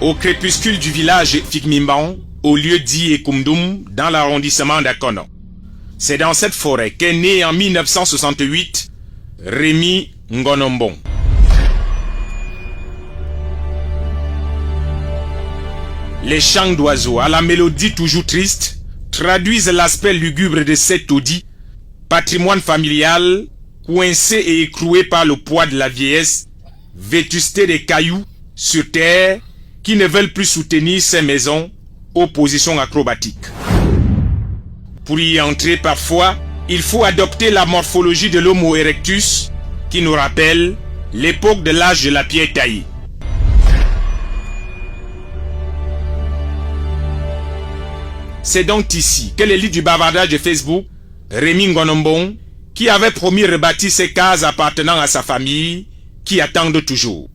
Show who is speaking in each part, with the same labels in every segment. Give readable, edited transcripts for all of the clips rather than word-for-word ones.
Speaker 1: au crépuscule du village Figmimban, au lieu dit Ekumdum, dans l'arrondissement d'Akono. C'est dans cette forêt qu'est né en 1968 Rémi Ngonombong. Les chants d'oiseaux, à la mélodie toujours triste, traduisent l'aspect lugubre de cet taudis, patrimoine familial, coincé et écroué par le poids de la vieillesse, vétusté des cailloux sur terre qui ne veulent plus soutenir ces maisons aux positions acrobatiques. Pour y entrer parfois, il faut adopter la morphologie de l'Homo erectus qui nous rappelle l'époque de l'âge de la pierre taillée. C'est donc ici que l'élite du bavardage de Facebook, Rémi Ngonombong, qui avait promis rebâtir ces cases appartenant à sa famille, qui attendent toujours.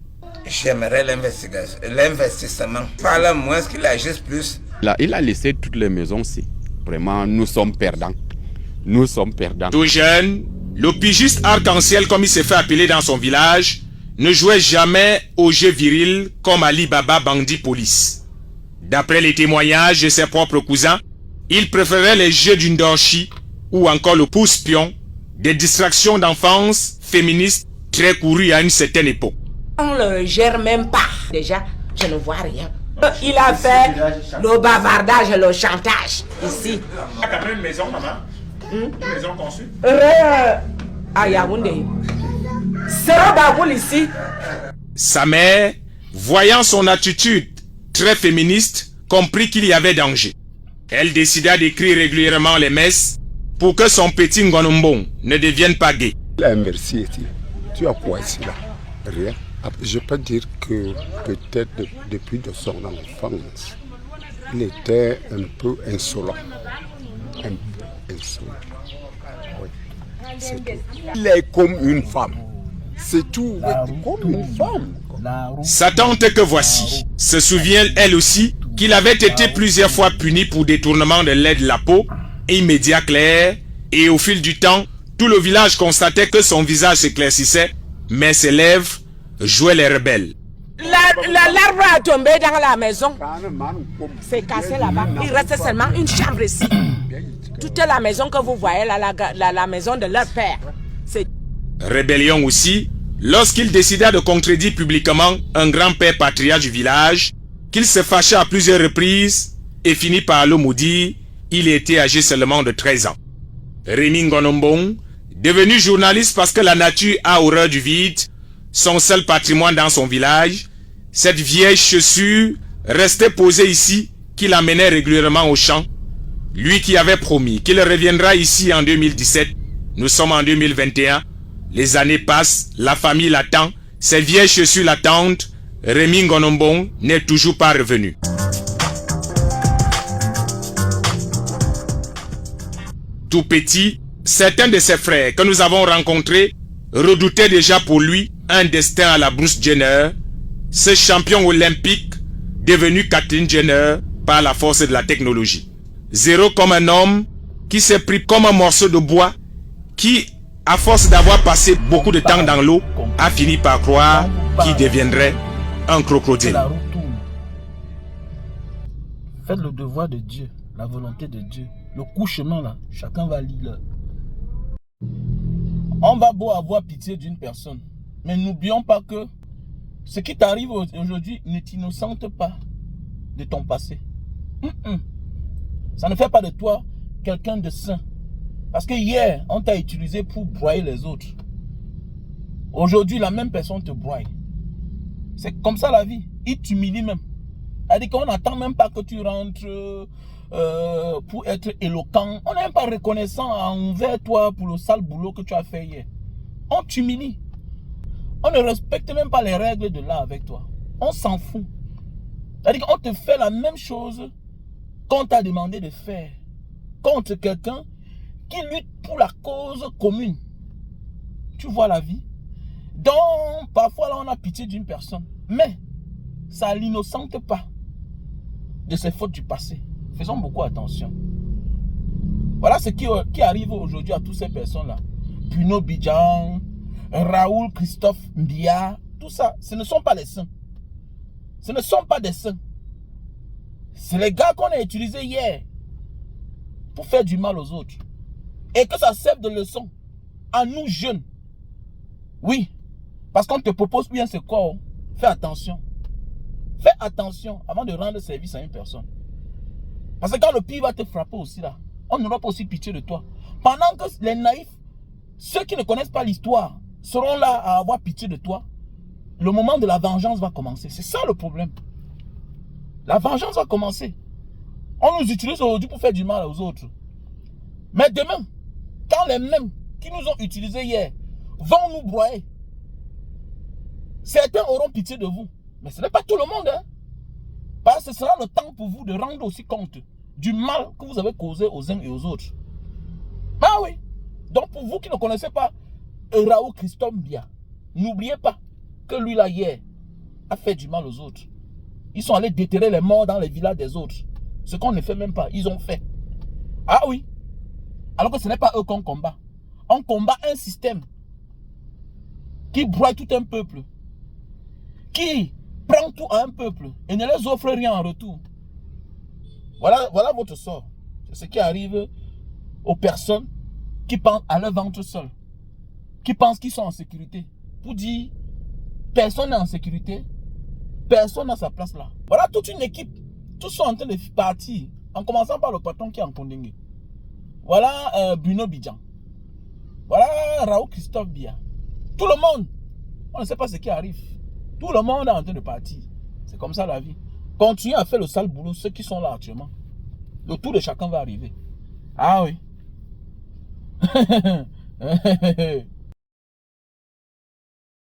Speaker 2: J'aimerais l'investissement. Par là, moins qu'il agisse plus.
Speaker 3: Là, il a laissé toutes les maisons-ci. Vraiment, nous sommes perdants. Nous sommes perdants.
Speaker 1: Tout jeune, le pigiste arc-en-ciel, comme il s'est fait appeler dans son village, ne jouait jamais aux jeux virils comme Ali Baba Bandit Police. D'après les témoignages de ses propres cousins, il préférait les jeux du Ndorchi ou encore le pouce-pion, des distractions d'enfance féministes très courues à une certaine époque.
Speaker 4: On le gère même pas. Déjà, je ne vois rien. Il a fait le bavardage et le chantage ici.
Speaker 1: T'as une maison, maman? Une maison conçue?
Speaker 4: À Yaoundé. C'est Baboul ici.
Speaker 1: Sa mère, voyant son attitude très féministe, comprit qu'il y avait danger. Elle décida d'écrire régulièrement les messes pour que son petit Ngonombong ne devienne pas gay.
Speaker 5: Merci, tu as quoi ici là? Rien. Je peux dire que peut-être depuis de son enfance, il était un peu insolent. Un peu insolent. Oui, c'est tout. Il est comme une femme. C'est tout, comme une femme.
Speaker 1: Sa tante que voici se souvient elle aussi qu'il avait été plusieurs fois puni pour détournement de lait de la peau, immédiat clair, et au fil du temps, tout le village constatait que son visage s'éclaircissait, mais ses lèvres jouaient les rebelles.
Speaker 4: L'arbre a tombé dans la maison. C'est cassé là-bas. Il reste seulement une chambre ici. Toute la maison que vous voyez, la maison de leur père. C'est
Speaker 1: Rébellion aussi, lorsqu'il décida de contredire publiquement un grand-père patriarche du village, qu'il se fâcha à plusieurs reprises et finit par le maudire. Il était âgé seulement de 13 ans. Rémi Ngonombong, devenu journaliste parce que la nature a horreur du vide, son seul patrimoine dans son village, cette vieille chaussure restait posée ici, qu'il amenait régulièrement au champ. Lui qui avait promis qu'il reviendra ici en 2017, nous sommes en 2021, les années passent, la famille l'attend, ses vieilles chaussures l'attendent, Rémi Ngonombong n'est toujours pas revenu. Tout petit, certains de ses frères que nous avons rencontrés redoutaient déjà pour lui un destin à la Bruce Jenner, ce champion olympique devenu Kathleen Jenner par la force de la technologie. Zéro comme un homme qui s'est pris comme un morceau de bois qui, à force d'avoir passé beaucoup de temps dans l'eau, a fini par croire qu'il deviendrait un crocodile.
Speaker 6: Faites le devoir de Dieu, la volonté de Dieu. Le coup chemin là, chacun va lire. On va beau avoir pitié d'une personne, mais n'oublions pas que ce qui t'arrive aujourd'hui ne t'innocente pas de ton passé. Ça ne fait pas de toi quelqu'un de saint. Parce que hier, on t'a utilisé pour broyer les autres. Aujourd'hui, la même personne te broye. C'est comme ça la vie. Il t'humilie même. C'est-à-dire qu'on n'attend même pas que tu rentres pour être éloquent. On n'est même pas reconnaissant envers toi pour le sale boulot que tu as fait hier. On t'humilie. On ne respecte même pas les règles de l'art avec toi. On s'en fout. C'est-à-dire qu'on te fait la même chose qu'on t'a demandé de faire contre quelqu'un qui lutte pour la cause commune. Tu vois la vie? Donc, parfois là, on a pitié d'une personne. Mais, ça ne l'innocente pas de ses fautes du passé. Faisons beaucoup attention. Voilà ce qui arrive aujourd'hui à toutes ces personnes-là. Puno Bidjan, Raoul Christophe Mbia, tout ça, ce ne sont pas les saints. Ce ne sont pas des saints. C'est les gars qu'on a utilisés hier pour faire du mal aux autres. Et que ça serve de leçon à nous jeunes. Oui. Parce qu'on te propose bien ce corps. Fais attention. Fais attention avant de rendre service à une personne. Parce que quand le pire va te frapper aussi là, on n'aura pas aussi pitié de toi. Pendant que les naïfs, ceux qui ne connaissent pas l'histoire, seront là à avoir pitié de toi, le moment de la vengeance va commencer. C'est ça le problème. La vengeance va commencer. On nous utilise aujourd'hui pour faire du mal aux autres. Mais demain, quand les mêmes qui nous ont utilisés hier vont nous broyer, certains auront pitié de vous. Mais ce n'est pas tout le monde. Hein? Parce que ce sera le temps pour vous de rendre aussi compte du mal que vous avez causé aux uns et aux autres. Ah oui. Donc pour vous qui ne connaissez pas Raoul Christophe Biya, n'oubliez pas que lui là hier a fait du mal aux autres. Ils sont allés déterrer les morts dans les villages des autres. Ce qu'on ne fait même pas, ils ont fait. Ah oui. Alors que ce n'est pas eux qu'on combat. On combat un système qui broie tout un peuple, qui prend tout à un peuple et ne les offre rien en retour. Voilà votre sort. C'est ce qui arrive aux personnes qui pensent à leur ventre seul, qui pensent qu'ils sont en sécurité. Pour dire, personne n'est en sécurité, personne n'a sa place là. Voilà toute une équipe. Tous sont en train de partir, en commençant par le patron qui est en Kondengé. Voilà Bruno Bidjan. Voilà Raoul Christophe Biya. Tout le monde, on ne sait pas ce qui arrive. Tout le monde est en train de partir. C'est comme ça la vie. Continuez à faire le sale boulot, ceux qui sont là actuellement. Le tour de chacun va arriver. Ah oui.